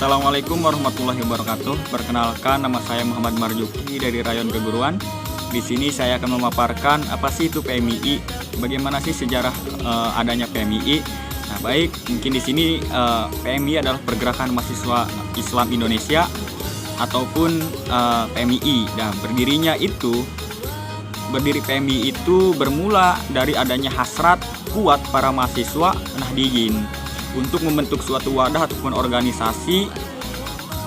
Assalamualaikum warahmatullahi wabarakatuh. Perkenalkan, nama saya Muhammad Marjuki dari Rayon Keguruan. Di sini saya akan memaparkan apa sih itu PMII, bagaimana sih sejarah adanya PMII. Nah, baik, mungkin di sini PMII adalah Pergerakan Mahasiswa Islam Indonesia ataupun PMII. Dan berdiri PMII itu bermula dari adanya hasrat kuat para mahasiswa Nahdliyin untuk membentuk suatu wadah ataupun organisasi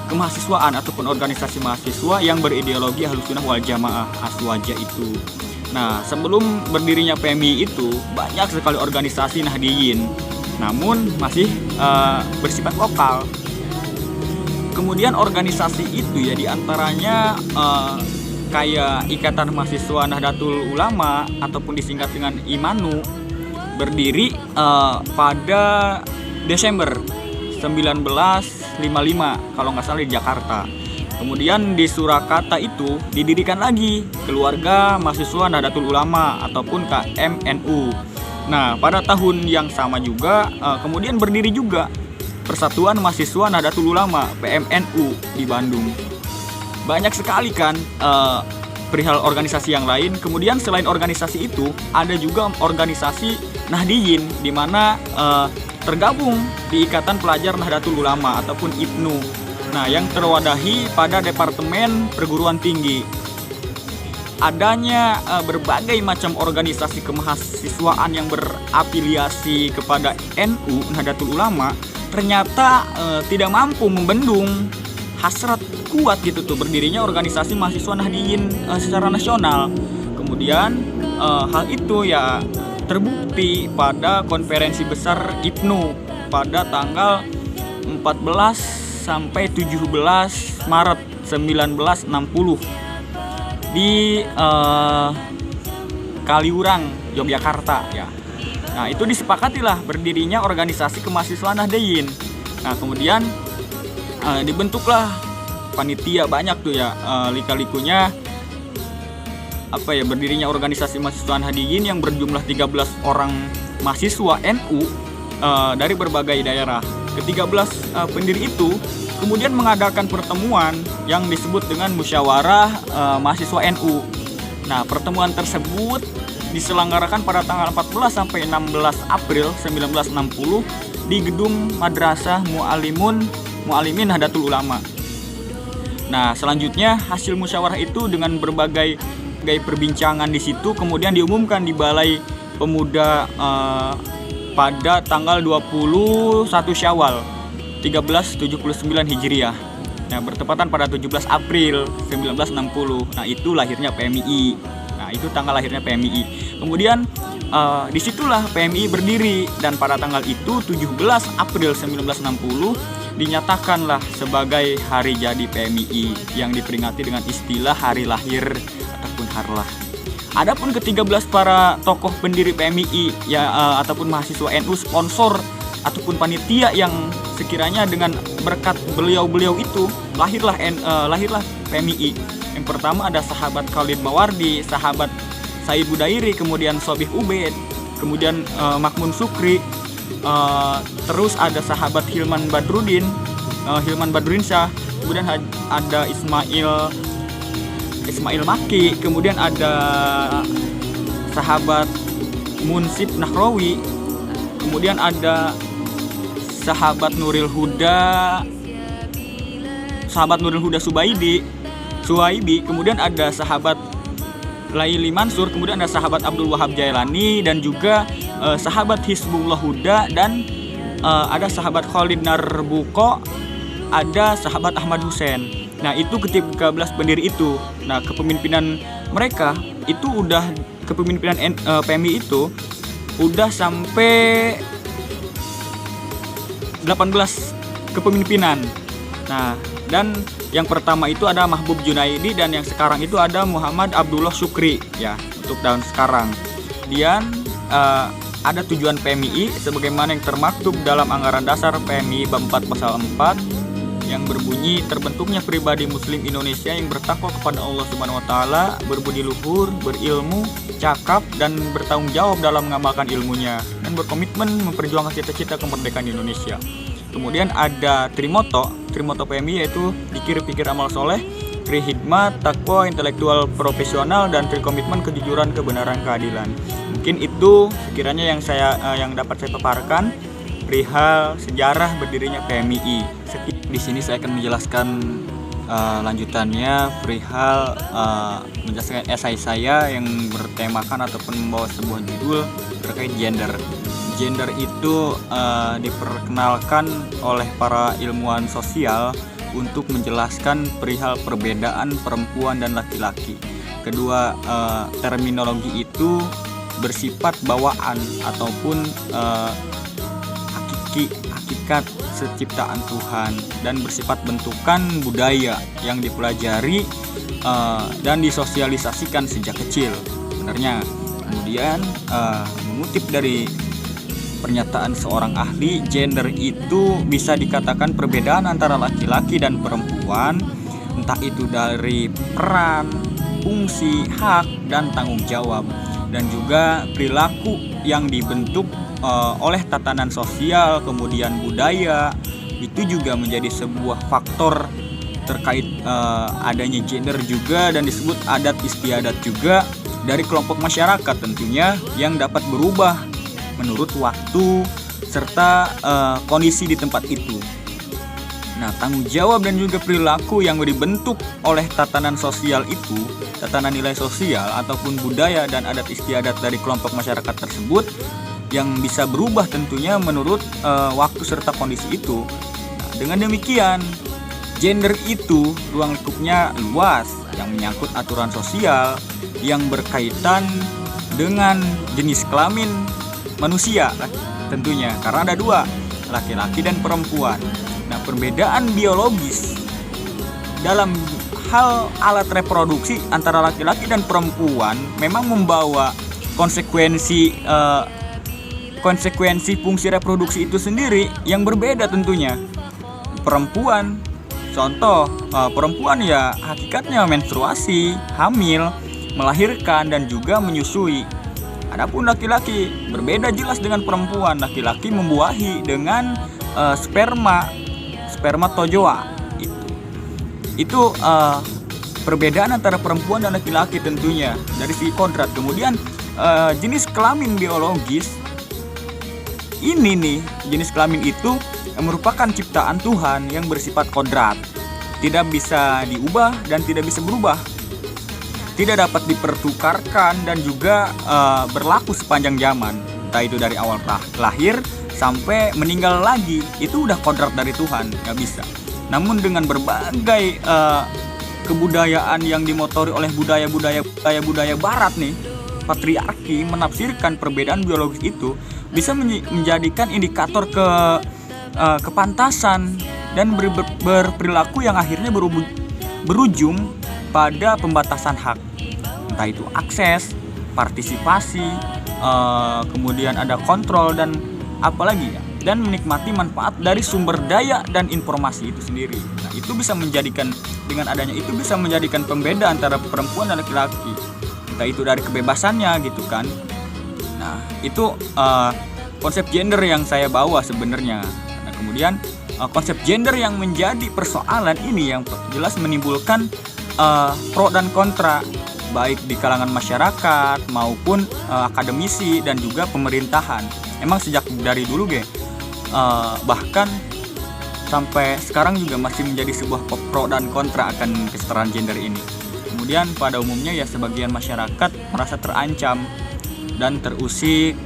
kemahasiswaan ataupun organisasi mahasiswa yang berideologi Ahlussunnah wal Jamaah Aswaja itu. Nah, sebelum berdirinya PMII itu banyak sekali organisasi Nahdliyin, namun masih bersifat lokal. Kemudian organisasi itu ya diantaranya kayak Ikatan Mahasiswa Nahdlatul Ulama ataupun disingkat dengan IMANU, berdiri pada Desember 1955 kalau nggak salah di Jakarta. Kemudian di Surakarta itu didirikan lagi Keluarga Mahasiswa Nahdlatul Ulama ataupun KMNU. Nah, pada tahun yang sama juga kemudian berdiri juga Persatuan Mahasiswa Nahdlatul Ulama PMNU di Bandung. Banyak sekali kan perihal organisasi yang lain. Kemudian selain organisasi itu ada juga organisasi Nahdliyin di mana tergabung di Ikatan Pelajar Nahdlatul Ulama ataupun IPNU. Nah, yang terwadahi pada Departemen Perguruan Tinggi. Adanya berbagai macam organisasi kemahasiswaan yang berafiliasi kepada NU Nahdlatul Ulama ternyata tidak mampu membendung hasrat kuat gitu tuh berdirinya organisasi mahasiswa Nahdliyin secara nasional. Kemudian hal itu ya terbukti pada konferensi besar IPNU pada tanggal 14 sampai 17 Maret 1960 di Kaliurang, Yogyakarta ya. Nah, itu disepakatilah berdirinya organisasi kemahasiswaan Nahdliyin. Nah, kemudian dibentuklah panitia banyak tuh ya, lika-likunya berdirinya organisasi mahasiswa Nahdliyin yang berjumlah 13 orang mahasiswa NU dari berbagai daerah. Ke-13 pendiri itu kemudian mengadakan pertemuan yang disebut dengan Musyawarah Mahasiswa NU. Nah, pertemuan tersebut diselenggarakan pada tanggal 14 sampai 16 April 1960 di gedung Madrasah Muallimin Nahdlatul Ulama. Nah, selanjutnya hasil musyawarah itu dengan berbagai perbincangan di situ kemudian diumumkan di Balai Pemuda pada tanggal 21 Syawal 1379 Hijriah. Nah, bertepatan pada 17 April 1960. Nah, itu lahirnya PMII. Nah, itu tanggal lahirnya PMII. Kemudian disitulah PMII berdiri dan pada tanggal itu 17 April 1960 dinyatakanlah sebagai hari jadi PMII yang diperingati dengan istilah hari lahir ataupun harlah. Adapun ke-13 para tokoh pendiri PMII ya ataupun mahasiswa NU, sponsor ataupun panitia yang sekiranya dengan berkat beliau-beliau itu lahirlah PMII. Yang pertama ada sahabat Khalid Mawardi, sahabat Said Budairi, kemudian Sobih Ubaid, kemudian Makmun Sukri, terus ada sahabat Hilman Badruddin Syah, kemudian ada Ismail Maki, kemudian ada sahabat Munsif Nahrawi, kemudian ada sahabat Nuril Huda Suwaibi, kemudian ada sahabat Laili Mansur, kemudian ada sahabat Abdul Wahab Jailani dan juga sahabat Hizbullah Huda dan ada sahabat Khalid Narbuko, ada sahabat Ahmad Hussein. Nah, itu ke-13 pendiri itu. Nah, kepemimpinan mereka itu kepemimpinan PMII itu udah sampai 18 kepemimpinan. Nah, dan yang pertama itu ada Mahbub Junaidi dan yang sekarang itu ada Muhammad Abdullah Syukri ya untuk tahun sekarang. Dan ada tujuan PMII sebagaimana yang termaktub dalam anggaran dasar PMII bab 4 pasal 4 yang berbunyi terbentuknya pribadi muslim Indonesia yang bertakwa kepada Allah Subhanahu wa taala, berbudi luhur, berilmu, cakap dan bertanggung jawab dalam mengamalkan ilmunya dan berkomitmen memperjuangkan cita-cita kemerdekaan Indonesia. Kemudian ada Trimoto doktrin moto PMI yaitu dikir, pikir, amal soleh, tri hikmat, takwa, intelektual profesional, dan tri komitmen, kejujuran, kebenaran, keadilan. Mungkin itu sekiranya yang dapat saya paparkan perihal sejarah berdirinya PMII. Di sini saya akan menjelaskan lanjutannya perihal menjelaskan esai saya yang bertemakan ataupun membawa sebuah judul terkait gender. Gender itu diperkenalkan oleh para ilmuwan sosial untuk menjelaskan perihal perbedaan perempuan dan laki-laki. Kedua terminologi itu bersifat bawaan ataupun hakikat seciptaan Tuhan dan bersifat bentukan budaya yang dipelajari dan disosialisasikan sejak kecil sebenarnya. Kemudian mengutip dari pernyataan seorang ahli, gender itu bisa dikatakan perbedaan antara laki-laki dan perempuan, entah itu dari peran, fungsi, hak, dan tanggung jawab, dan juga perilaku yang dibentuk oleh tatanan sosial, kemudian budaya. Itu juga menjadi sebuah faktor terkait adanya gender juga, dan disebut adat istiadat juga dari kelompok masyarakat tentunya yang dapat berubah menurut waktu serta kondisi di tempat itu. Nah, tanggung jawab dan juga perilaku yang dibentuk oleh tatanan sosial itu, tatanan nilai sosial ataupun budaya dan adat istiadat dari kelompok masyarakat tersebut yang bisa berubah tentunya menurut waktu serta kondisi itu. Nah, dengan demikian, gender itu ruang lingkupnya luas yang menyangkut aturan sosial yang berkaitan dengan jenis kelamin manusia tentunya, karena ada dua, laki-laki dan perempuan. Nah, perbedaan biologis dalam hal alat reproduksi antara laki-laki dan perempuan memang membawa konsekuensi fungsi reproduksi itu sendiri yang berbeda tentunya. Perempuan, contoh, perempuan ya hakikatnya menstruasi, hamil, melahirkan, dan juga menyusui. Adapun laki-laki berbeda jelas dengan perempuan. Laki-laki membuahi dengan spermatozoa. Itu perbedaan antara perempuan dan laki-laki tentunya dari segi kodrat. Kemudian jenis kelamin biologis ini nih, jenis kelamin itu merupakan ciptaan Tuhan yang bersifat kodrat, tidak bisa diubah dan tidak bisa berubah, tidak dapat dipertukarkan dan juga berlaku sepanjang zaman, entah itu dari awal lahir sampai meninggal lagi. Itu udah kodrat dari Tuhan, nggak bisa. Namun dengan berbagai kebudayaan yang dimotori oleh budaya barat nih, patriarki menafsirkan perbedaan biologis itu bisa menjadikan indikator kepantasan dan berperilaku yang akhirnya berujung pada pembatasan hak, entah itu akses, partisipasi, kemudian ada kontrol dan apalagi ya, dan menikmati manfaat dari sumber daya dan informasi itu sendiri. Nah, itu bisa menjadikan, dengan adanya itu bisa menjadikan pembeda antara perempuan dan laki-laki, entah itu dari kebebasannya gitu kan. Nah, itu konsep gender yang saya bawa sebenarnya. Nah, kemudian konsep gender yang menjadi persoalan ini yang jelas menimbulkan pro dan kontra, baik di kalangan masyarakat maupun akademisi dan juga pemerintahan. Emang sejak dari dulu bahkan sampai sekarang juga masih menjadi sebuah pro dan kontra akan kesetaraan gender ini. Kemudian pada umumnya ya sebagian masyarakat merasa terancam dan terusik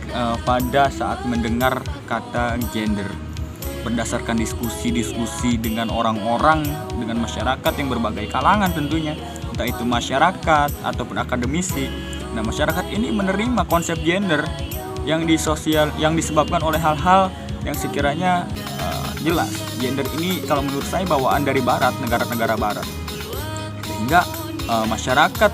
pada saat mendengar kata gender. Berdasarkan diskusi dengan orang-orang, dengan masyarakat yang berbagai kalangan tentunya, entah itu masyarakat ataupun akademisi. Nah, masyarakat ini menerima konsep gender yang disebabkan oleh hal-hal yang sekiranya jelas. Gender ini kalau menurut saya bawaan dari barat, negara-negara barat. Sehingga masyarakat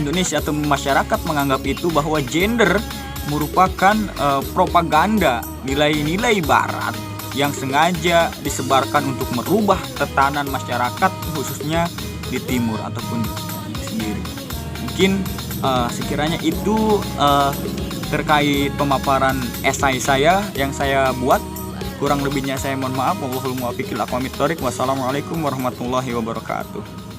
Indonesia atau masyarakat menganggap itu bahwa gender merupakan propaganda nilai-nilai barat yang sengaja disebarkan untuk merubah tatanan masyarakat, khususnya di timur ataupun di sendiri. Mungkin sekiranya itu terkait pemaparan esai saya yang saya buat. Kurang lebihnya saya mohon maaf. Wallahul muwaffiq ila aqwamit thoriq. Wassalamualaikum warahmatullahi wabarakatuh.